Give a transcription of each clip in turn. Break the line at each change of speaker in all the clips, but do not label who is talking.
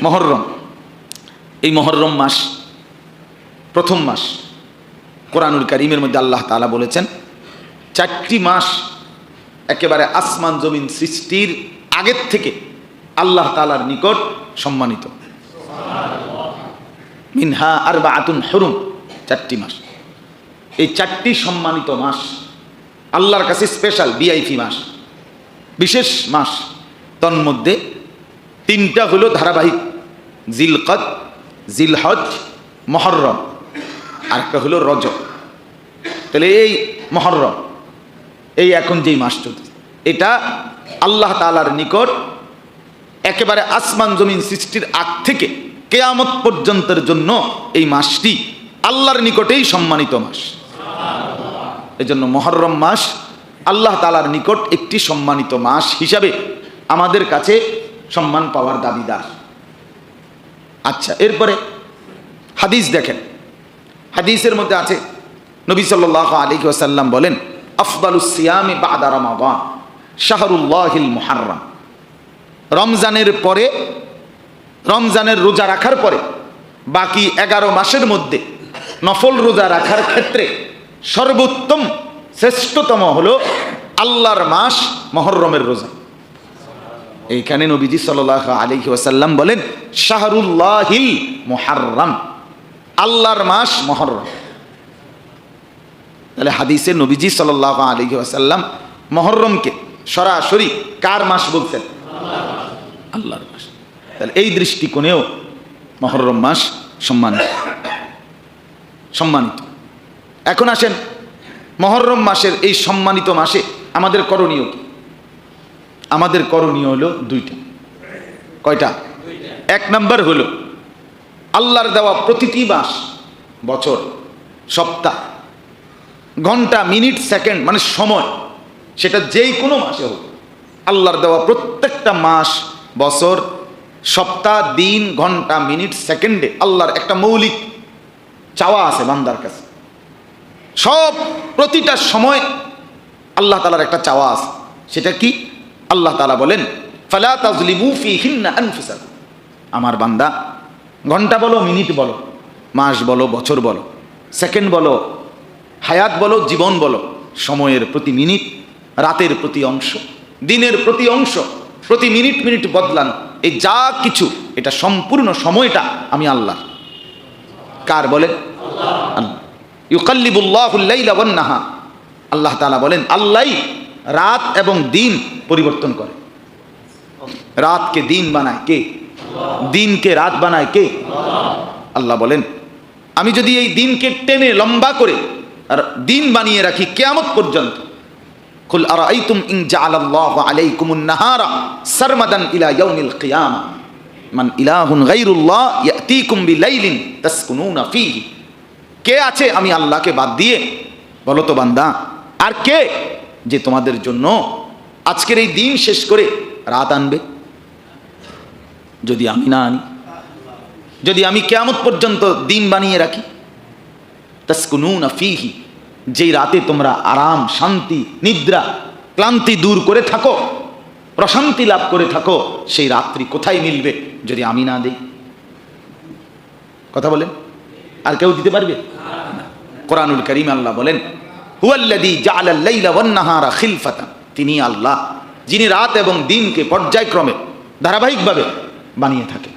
মহররম, এই মহররম মাস প্রথম মাস। কোরআনুল কারীমের মধ্যে আল্লাহ তাআলা বলেছেন 4টি মাস একেবারে আসমান জমিন সৃষ্টির আগের থেকে আল্লাহ তাআলার নিকট সম্মানিত। মিনহা আরবাআতুন হুরুম, 4টি মাস। এই 4টি সম্মানিত মাস আল্লাহর কাছে স্পেশাল ভিআইপি মাস, বিশেষ মাস। তন্মধ্যে 3টা হলো ধারাবাহিক, জিলকদ, জিলহজ, মহররম, আর একটা হলো রজব। তাহলে এই মহররম, এই এখন যেই মাস চলছে, এটা আল্লাহ তাআলার নিকট একেবারে আসমান জমিন সৃষ্টির আগ থেকে কিয়ামত পর্যন্তের জন্য এই মাসটি আল্লাহর নিকটেই সম্মানিত মাস। এজন্য মহররম মাস আল্লাহ তাআলার নিকট একটি সম্মানিত মাস হিসাবে আমাদের কাছে সম্মান পাওয়ার দাবিদার। আচ্ছা, এরপরে হাদিস দেখেন। হাদিসের মধ্যে আছে নবী সাল্লাল্লাহু আলাইহি ওয়াসাল্লাম বলেন, আফদালুস সিয়ামি বাদা রমাদান শাহরুল্লাহিল মুহাররম। রমজানের পরে, রমজানের রোজা রাখার পরে বাকি 11 মাসের মধ্যে নফল রোজা রাখার ক্ষেত্রে সর্বোত্তম শ্রেষ্ঠতম হলো আল্লাহর মাস মহররমের রোজা। এইখানে নবীজি সাল্লাল্লাহু আলাইহি ওয়াসাল্লাম বলেন শাহরুল্লাহিল মুহাররম, আল্লাহর মাস মহররম। তাহলে হাদিসে নবীজি সাল্লাল্লাহু আলাইহি ওয়াসাল্লাম মহররমকে সরাসরি কার মাস বলছেন? আল্লাহর মাস। তাহলে এই দৃষ্টিকোণেও মহররম মাস সম্মানিত। এখন আসেন, মহররম মাসের এই সম্মানিত মাসে আমাদের করণীয় কি? আমাদের করণীয় হলো 2টা। কয়টা? 1 নাম্বার হলো আল্লাহর দেওয়া প্রতিটি মাস, বছর, সপ্তাহ, ঘন্টা, মিনিট, সেকেন্ড, মানে সময়, সেটা যেই কোনো মাসে হোক, আল্লাহর দেওয়া প্রত্যেকটা মাস, বছর, সপ্তাহ, দিন, ঘন্টা, মিনিট, সেকেন্ডে আল্লাহর একটা মৌলিক চাওয়া আছে বান্দার কাছে। সব প্রতিটা সময় আল্লাহ তাআলার একটা চাওয়া আছে। সেটা কি? আল্লাহ তাআলা বলেন, ফালা তাজলিমু ফীহিন্না আনফুসাকুম। আমার বান্দা, ঘন্টা বলো, মিনিট বলো, মাস বলো, বছর বলো, সেকেন্ড বলো, হায়াত বলো, জীবন বলো, সময়ের প্রতি মিনিট, রাতের প্রতি অংশ, দিনের প্রতি অংশ, প্রতি মিনিট মিনিট বদলানো, এই যা কিছু, এটা সম্পূর্ণ সময়টা আমি আল্লাহ। কার বলেন? আল্লাহ। ইউকাল্লিবুল্লাহুল লাইলা ওয়ান নাহার। আল্লাহ তাআলা বলেন আল্লাহই রাত এবং দিন পরিবর্তন করে। রাতকে দিন বানায় কে? দিনকে রাত বানায় কে? আল্লাহ বলেন আমি যদি এই দিনকে টেনে লম্বা করে আর দিন বানিয়ে রাখি কিয়ামত পর্যন্ত, কুল আরাআইতুম ইন জাআলাল্লাহু আলাইকুমুন নাহারা সারমাদান ইলা ইয়াউমিল কিয়ামা মান ইলাহুন গায়রুল্লাহ ইয়াতিকুম বিলাইলিন তাসকুনুনা ফীহি। কে আছে আমি আল্লাহকে বাদ দিয়ে? বলো তো বান্দা, আর কে যে তোমাদের জন্য আজকের এই দিন শেষ করে রাত আনবে? যদি আমি না আনি, যদি আমি কিয়ামত পর্যন্ত দিন বানিয়ে রাখি, তাসকুনুনা ফীহি, যেই রাতে তোমরা আরাম, শান্তি, নিদ্রা, ক্লান্তি দূর করে থাকো, প্রশান্তি লাভ করে থাকো, সেই রাত্রি কোথায় মিলবে যদি আমি না দেই? কথা বলেন, আর কেউ দিতে পারবে? কোরআনুল কারীম আল্লাহ বলেন হুয়াল্লাযী জাআলাল লাইলা ওয়ান নাহারা খিলফাতান। তিনি আল্লাহ যিনি রাত এবং দিনকে পর্যায়ক্রমে ধারাবাহিকভাবে বানিয়ে থাকে।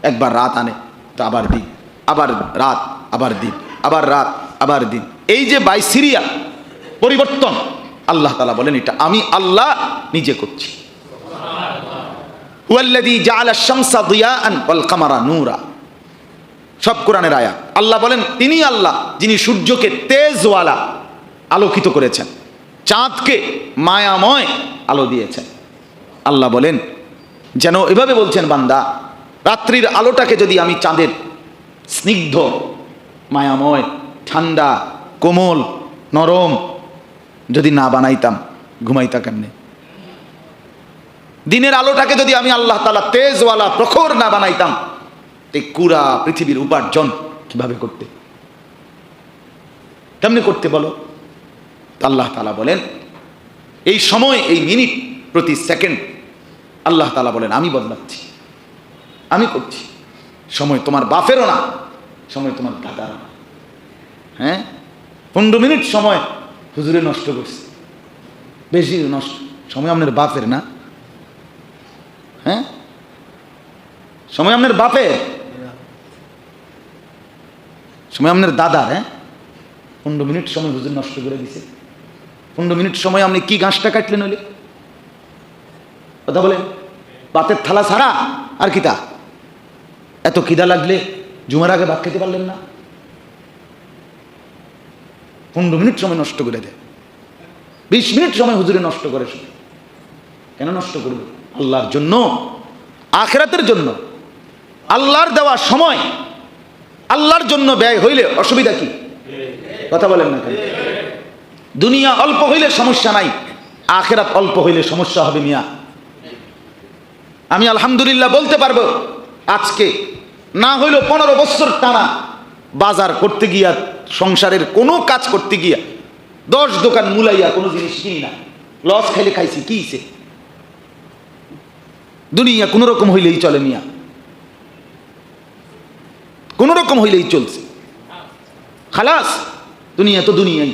একবার রাত আনে তো আবার দিন, আবার রাত, আবার দিন, আবার রাত, আবার দিন, এই যে বাইসিরিয়াল পরিবর্তন, আল্লাহ তাআলা বলেন এটা আমি আল্লাহ নিজে করছি। হুয়াল্লাযী জাআলাশ শামসা দিয়াআন ওয়াল কামারা নূরা। সব কোরআনের আয়াত। আল্লাহ বলেন তিনি আল্লাহ যিনি সূর্যকে তেজওয়ালা আলোকিত করেছেন, চাঁদকে মায়াময় আলো দিয়েছেন। আল্লাহ বলেন যেন এভাবে বলছেন বান্দা, রাত্রির আলোটাকে যদি আমি চাঁদের স্নিগ্ধ, মায়াময়, ঠান্ডা, কোমল, নরম যদি না বানাইতাম, ঘুমাইতা কেমনে? দিনের আলোটাকে যদি আমি আল্লাহ তাআলা তেজওয়ালা, প্রখর না বানাইতাম, এই পুরা পৃথিবীর উপার্জন কিভাবে করতে? কেমনে করতে বলো? আল্লাহ তাআলা বলেন এই সময়, এই মিনিট, প্রতি সেকেন্ড আল্লাহ তাআলা বলেন আমি বদলাচ্ছি, আমি করছি। সময় তোমার বাপেরও না, সময় তোমার দাদারও না। হ্যাঁ, 15 মিনিট সময় হুজুরে নষ্ট করছে, বেশি নষ্ট। সময় আপনার বাপের না? হ্যাঁ, সময় আপনার বাপের, সময় আপনার দাদার। হ্যাঁ, 15 মিনিট সময় হুজুর নষ্ট করে দিছে। 15 মিনিট সময় আপনি কি ঘাসটা কাটলেন? হলে কথা বলেন, ভাতের থালা ছাড়া আর কি তা? এত খিদা লাগলে জুমার আগে ভাত খেতে পারলেন না? 15 মিনিট সময় নষ্ট করে দেয়। 20 মিনিট সময় হুজুরে নষ্ট করে। কেন নষ্ট করবে? আল্লাহর জন্য, আখিরাতের জন্য। আল্লাহর দেওয়া সময় আল্লাহর জন্য ব্যয় হইলে অসুবিধা কি? কথা বলেন না কেন? দুনিয়া অল্প হইলে সমস্যা নাই, আখিরাত অল্প হইলে সমস্যা হবে মিয়া। আমি আলহামদুলিল্লাহ বলতে পারবো, আজকে না হইল 15 বছর টানা বাজার করতে গিয়া, সংসারের কোনো কাজ করতে গিয়া 10 দোকান মুলাইয়া কোনো জিনিস কিনি না, লস খাইলে খাইছি। কি হইছে? দুনিয়া কোন রকম হইলেই চলে মিয়া, কোন রকম হইলেই চলছে। খালাস, দুনিয়া তো দুনিয়াই।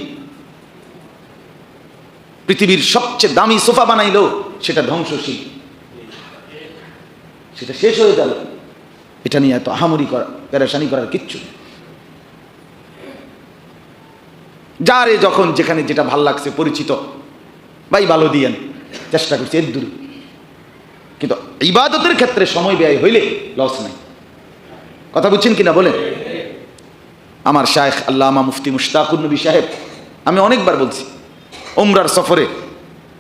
পৃথিবীর সবচেয়ে দামি সোফা বানাইলো, সেটা ধ্বংসশীল, সেটা শেষ হয়ে গেল। এটা নিয়ে এত আহামরি করা, পেরেশানি করার কিচ্ছু নেই। যারে যখন যেখানে যেটা ভাল লাগছে, পরিচিত ভাই ভালো দিয়েন, চেষ্টা করছি এর দূরে। কিন্তু ইবাদতের ক্ষেত্রে সময় ব্যয় হইলে লস নাই। কথা বুঝছেন কিনা বলেন? আমার শায়েখ আল্লামা মুফতি মুশতাকুর নবী সাহেব, আমি অনেকবার বলছি, ওমরার সফরে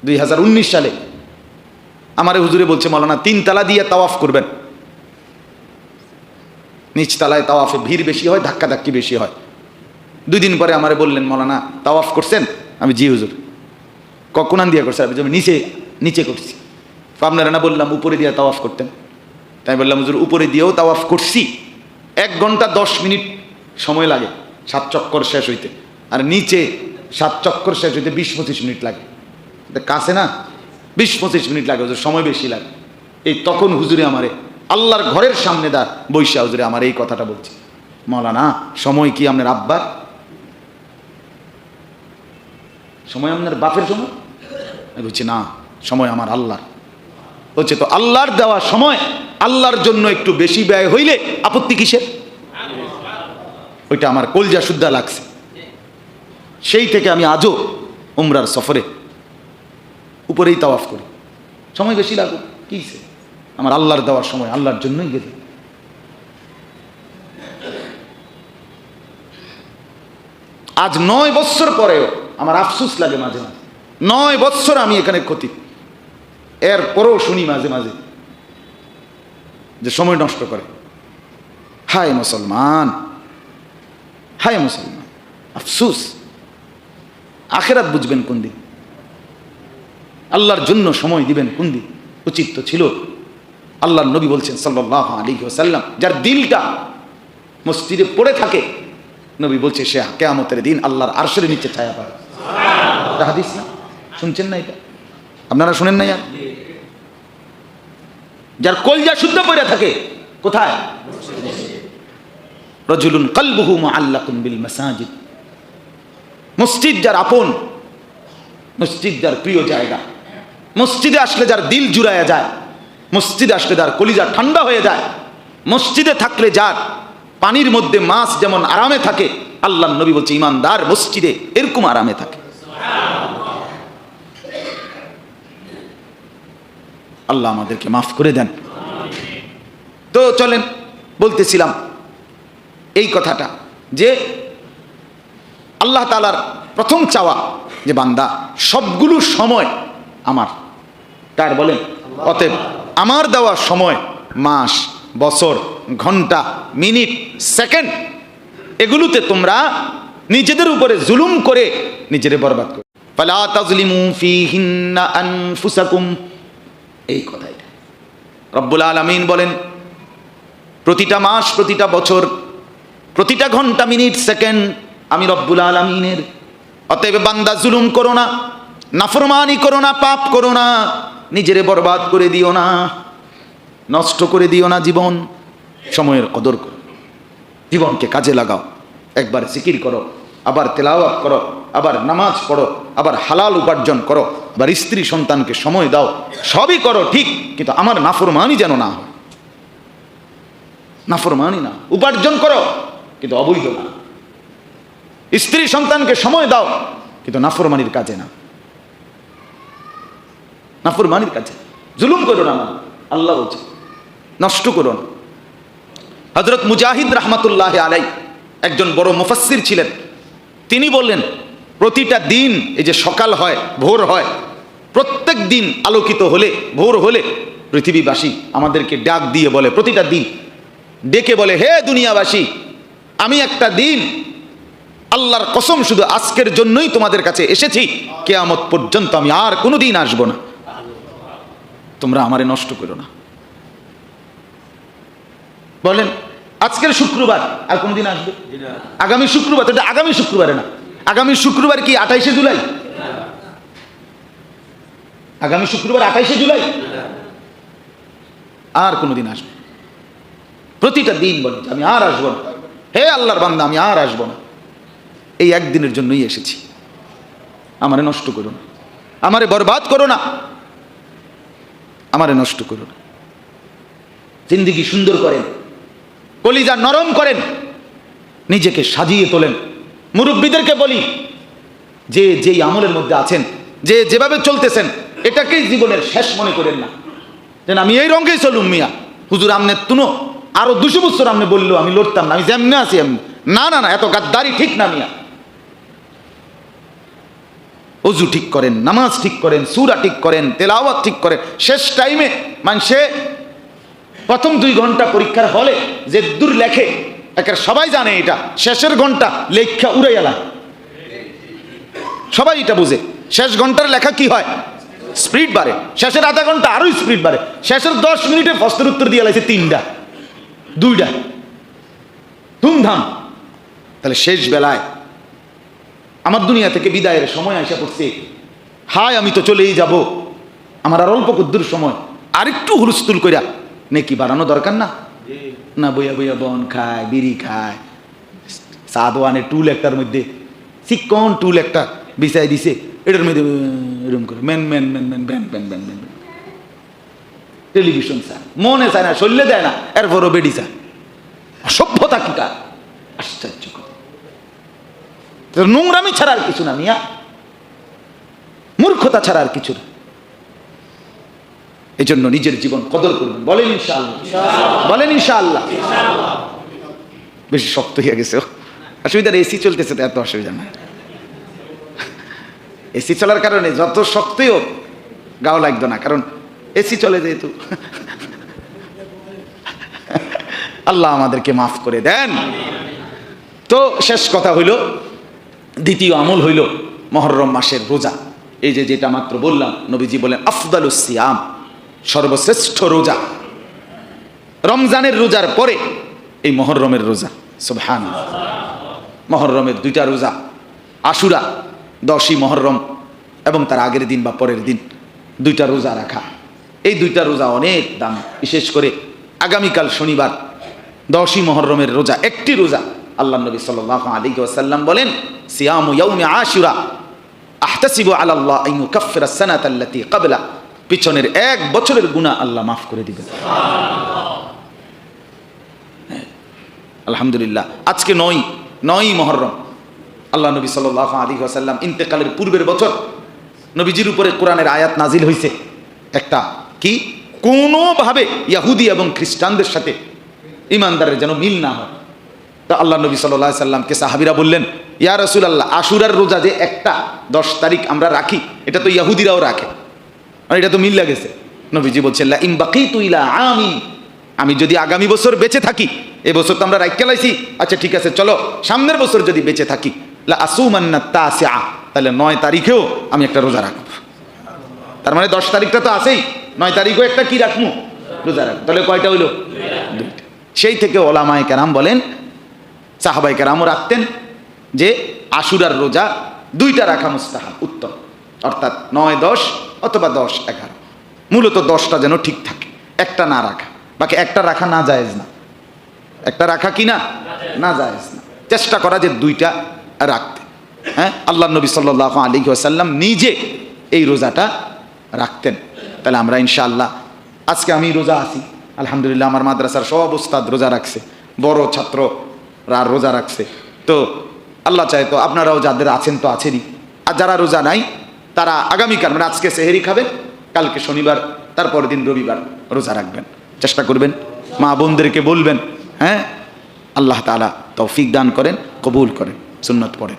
2019 সালে আমারে হুজুরে বলছে, মাওলানা 3 তালা দিয়ে তাওয়াফ করবেন। নিচ তালায় তাওয়াফে ভিড় বেশি হয়, ধাক্কাধাক্কি বেশি হয়। 2 দিন পরে আমারে বললেন, মাওলানা তাওয়াফ করছেন? আমি জি হুজুর। কোনান দিয়ে করছে? আমি নিচে নিচে করছি। আপনারা না বললাম উপরে দিয়ে তাওয়াফ করতেন? তাই বললাম হুজুর উপরে দিয়েও তাওয়াফ করছি। 1 ঘন্টা 10 মিনিট সময় লাগে 7 চক্কর শেষ হইতে, আর নিচে 7 চক্কর শেষ হইতে 20-25 মিনিট লাগে। কাছে না, 20-25 মিনিট লাগে হুজুর, সময় বেশি লাগে। এই তখন হুজুরে আমারে আল্লাহর ঘরের সামনে দা বৈশা হুজুরে আমার এই কথাটা বলছে, মাওলানা সময় কি আপনার আব্বার? সময় আপনার বাপের সময়? আমি বলছি না, সময় আমার আল্লাহর। বলছে তো আল্লাহর দেওয়া সময় আল্লাহর জন্য একটু বেশি ব্যয় হইলে আপত্তি কিসের? ওইটা আমার কলজা শুদ্ধা লাগছে। সেই থেকে আমি আজও উমরার সফরে উপরেই তাওয়াফ করি। সময় বেশি লাগুক কি, আমার আল্লাহর দেওয়ার সময় আল্লাহর জন্যই গেছে। আজ 9 বছর পরেও আমার আফসোস লাগে মাঝে মাঝে। 9 বছর আমি এখানে ক্ষতি, এরপরেও শুনি মাঝে মাঝে যে সময় নষ্ট করে। হায় মুসলমান, হায় মুসলমান, আফসোস। আখিরাত বুঝবেন কোন দিন, আল্লাহর জন্য সময় দিবেন কোন দিন। উচিত তো ছিল, আল্লাহর নবী বলছেন সাল্লাল্লাহু আলাইহি ওয়াসাল্লাম, যার দিলটা মসজিদে পড়ে থাকে, নবী বলছে সে কিয়ামতের দিন আল্লাহর আরশের নিচে ছায়া পাবে। এটা হাদিস না? শুনছেন না? এটা আপনারা শুনেন না? যার কলজা শুদ্ধ পড়ে থাকে কোথায়? রাজুলুন কলবুহু মুআল্লাকুন বিল মাসাজিদ। মসজিদ যার আপন, মসজিদ যার প্রিয় জায়গা, মসজিদে আসলে যার দিল জুড়ায়া যায়, মসজিদে আসলে যার কলিজা ঠান্ডা হয়ে যায়, মসজিদে থাকলে যার পানির মধ্যে মাছ যেমন আরামে থাকে, আল্লাহর নবী বলছে ইমানদার মসজিদে এরকম আরামে থাকে। আল্লাহ আমাদেরকে মাফ করে দেন। তো চলেন, বলতেছিলাম এই কথাটা যে আল্লাহ তাআলার প্রথম চাওয়া যে বান্দা সবগুলো সময় আমার, তার বলেন অতএব আমার দেওয়া সময়, মাস, বছর, ঘন্টা, মিনিট, সেকেন্ড, এগুলোতে তোমরা নিজেদের উপরে জুলুম করে নিজেরে বরবাদ করো। ফালা তাজলিমু ফীহিন্না আনফুসাকুম। এই কথাই রব্বুল আলামিন বলেন, প্রতিটা মাস, প্রতিটা বছর, প্রতিটা ঘন্টা, মিনিট, সেকেন্ড আমি রব্বুল আলামিনের। অতএব বান্দা জুলুম করো না, নাফরমানি করো না, পাপ করো না, নিজেরে বরবাদ করে দিও না। নষ্ট করে দিও না জীবন, সময়ের কদর করো, জীবনকে কাজে লাগাও। একবার জিকির করো, আবার তেলাওয়াত করো, আবার নামাজ পড়ো, আবার হালাল উপার্জন করো, আবার স্ত্রী সন্তানকে সময় দাও, সবই করো ঠিক, কিন্তু আমার নাফরমানি যেন না হয়। নাফরমানি না, উপার্জন করো কিন্তু অবৈধ না। স্ত্রী সন্তানকে সময় দাও কিন্তু নাফরমানির কাজে না, নাফরমানির কাজে। জুলুম করো না, আল্লাহ বলছে নষ্ট করো না। হযরত মুজাহিদ রাহমাতুল্লাহ আলাই একজন বড় মুফাসসির ছিলেন। তিনি বললেন প্রতিটা দিন, এই যে সকাল হয়, ভোর হয়, প্রত্যেক দিন আলোকিত হলে, ভোর হলে পৃথিবীবাসী আমাদেরকে ডাক দিয়ে বলে, প্রতিটা দিন ডেকে বলে, হে দুনিয়াবাসী, আমি একটা দিন আল্লাহর কসম শুধু আজকের জন্যই তোমাদের কাছে এসেছি, কিয়ামত পর্যন্ত আমি আর কোনোদিন আসবো না, তোমরা আমারে নষ্ট করো না। বলেন আজকের শুক্রবার, আর কোনদিন আসবে? আগামী শুক্রবার, তো আগামী শুক্রবারে না, আগামী শুক্রবার কি 28শে জুলাই? আগামী শুক্রবার 28শে জুলাই, আর কোনদিন আসবে? প্রতিটা দিন বলে আমি আর আসবো না, হে আল্লাহর বান্দা আমি আর আসবো না, এই একদিনের জন্যই এসেছি, আমারে নষ্ট করো না, আমারে বরবাদ করো না, আমারে নষ্ট করো না। জিন্দেগি সুন্দর করেন, কলিজা নরম করেন, নিজেকে সাজিয়ে তোলেন। মুরব্বীদেরকে বলি, যে যেই আমলের মধ্যে আছেন, যে যেভাবে চলতেছেন, এটাকেই জীবনের শেষ মনে করেন না, যেন আমি এই রঙেই চলুম মিয়া, হুজুর আমনে তুনো আরো 200 বছর আমনে বললো আমি লড়তাম না, আমি যেমনে আছি এমনি, না না না, এত গাদ্দারি ঠিক না মিয়া। অজু ঠিক করেন, নামাজ ঠিক করেন, সূরা ঠিক করেন, তেলাওয়াত ঠিক করেন। শেষ টাইমে মানুষে প্রথম 2 ঘন্টা পরীক্ষার হলে যে দূর লেখে, একের সবাই জানে এটা, শেষের ঘন্টা লেখা উড়ে গেলা, সবাই এটা বুঝে। শেষ ঘন্টার লেখা কি হয়? স্পিড বাড়ে। শেষের আধা ঘন্টা আরো স্পিড বাড়ে। শেষের 10 মিনিটে প্রশ্নের উত্তর দিয়ে লাগছে 3টা 2টা, ধুমধাম। তাহলে শেষ বেলায় আমার দুনিয়া থেকে বিদায়ের সময় আসা পড়ছে, হায় আমি তো চলেই যাব, আমার আর অল্প কদ্দুর সময়, আরেকটু হুলস্থুল কইরা নেকি বাড়ানো দরকার না? না বইয়া বইয়া বন খায়, বিড়ি খায়, সাদওয়ানের টুল একটার মধ্যে চিকন টুল একটা বিছাই দিছে, এটার মধ্যে এরকম করে মেন মেন মেন মেন ব্যান ব্যান ব্যান ব্যান, টেলিভিশন চায়, মনে চায় না, শরীরে দেয় না, এরপরও বেডি চায়। অসভ্যতা কি কার? আশ্চর্য কথা। নোংরামি ছাড়া আর কিছু না মিয়া, মূর্খতা ছাড়া আর কিছু না। এই জন্য নিজের জীবন কদর করবেন। বলেন ইনশাআল্লাহ, বলেন ইনশাআল্লাহ। বেশি শক্ত হয়ে গেছে, অসুবিধা, এসি চলতেছে তো এত অসুবিধা না। এসি চলার কারণে যত শক্তই হোক গাও লাগতো না, কারণ এসি চলে যেহেতু। আল্লাহ আমাদেরকে মাফ করে দেন। তো শেষ কথা হইল, দ্বিতীয় আমল হইল মুহররম মাসের রোজা। এই যে যেটা মাত্র বললাম, নবীজি বলেন আফদালুস সিয়াম, সর্বশ্রেষ্ঠ রোজা রমজানের রোজার পরে এই মুহররমের রোজা। সুবহানাল্লাহ। মুহররমের 2টা রোজা, আশুরা 10ই মুহররম এবং তার আগের দিন বা পরের দিন 2টা রোজা রাখা। এই 2টা রোজা অনেক দাম। বিশেষ করে আগামীকাল শনিবার 10ই মুহররমের রোজা, একটি রোজা। আল্লাহ নবী সাল্লাল্লাহু আলাইহি ওয়াসাল্লাম বলেন সিয়ামু ইয়াউমি আশুরা আহতাসিবু আলা আল্লাহ আন ইউকাফফিরা আস-সানাতা আল্লাতী ক্বাবলা, পিছনের 1 বছরের গুনাহ আল্লাহ মাফ করে দিবেন। আলহামদুলিল্লাহ। আজকে 9ই মুহররম। আল্লাহ নবী সাল্লাল্লাহু আলাইহি ওয়াসাল্লাম ইন্তেকালের পূর্বের বছর নবীজির উপরে কোরআনের আয়াত নাজিল হয়েছে একটা, কি কোনোভাবে ইহুদি এবং খ্রিস্টানদের সাথে ইমানদারের যেন মিল না হয়। তা আল্লাহ নবী সাল্লাল্লাহু আলাইহি ওয়াসাল্লামকে সাহাবীরা বললেন, ইয়া রাসূলুল্লাহ, আশুরার রোজা যে একটা 10 তারিখ আমরা রাখি, এটা তো ইহুদিরাও রাখে, আর এটা তো মিল লাগেছে। নবীজি বলছেন লা ইন বাকিতু ইলা আমিন, আমি যদি আগামী বছর বেঁচে থাকি, এবছর তো আমরা রাইখা লাইছি, আচ্ছা ঠিক আছে চলো সামনের বছর যদি বেঁচে থাকি, লা আসুমান্না তাসিআ, তাহলে 9 তারিখেও আমি একটা রোজা রাখব। তার মানে 10 তারিখটা তো আছেই, 9 তারিখও একটা কি রাখবো, রোজা রাখবো। তাহলে কয়টা হইলো? 2টা। সেই থেকে ওলামায়ে কেরাম বলেন, সাহাবায়ে কেরামও রাখতেন যে আশুরার রোজা 2টা রাখা মুস্তাহাব, উত্তম, অর্থাৎ 9, 10 অথবা 10, 11, মূলত 10টা যেন ঠিক থাকে, একটা না রাখা। বাকি একটা রাখা না জায়েজ না, একটা রাখা কি না, না জায়েজ না। চেষ্টা করা যে দুইটা রাখতে। হ্যাঁ, আল্লাহ নবী সাল্লাল্লাহু আলাইহি ওয়াসাল্লাম নিজে এই রোজাটা রাখতেন। তাহলে আমরা ইনশাআল্লাহ, আজকে আমি রোজা আছি আলহামদুলিল্লাহ, আমার মাদ্রাসার সব উস্তাদ রোজা রাখছে, বড় ছাত্ররা রোজা রাখছে। তো আল্লাহ চায় তো আপনারাও যাদের আছেন তো আছেনই, আর যারা রোজা নাই তারা আগামীকাল মানে আজকে সেহেরি খাবেন, কালকে শনিবার, তারপরের দিন রবিবার রোজা রাখবেন, চেষ্টা করবেন। মা বোনদেরকে বলবেন, হ্যাঁ, আল্লাহ তাআলা তৌফিক দান করেন, কবুল করেন। সুন্নত পড়েন।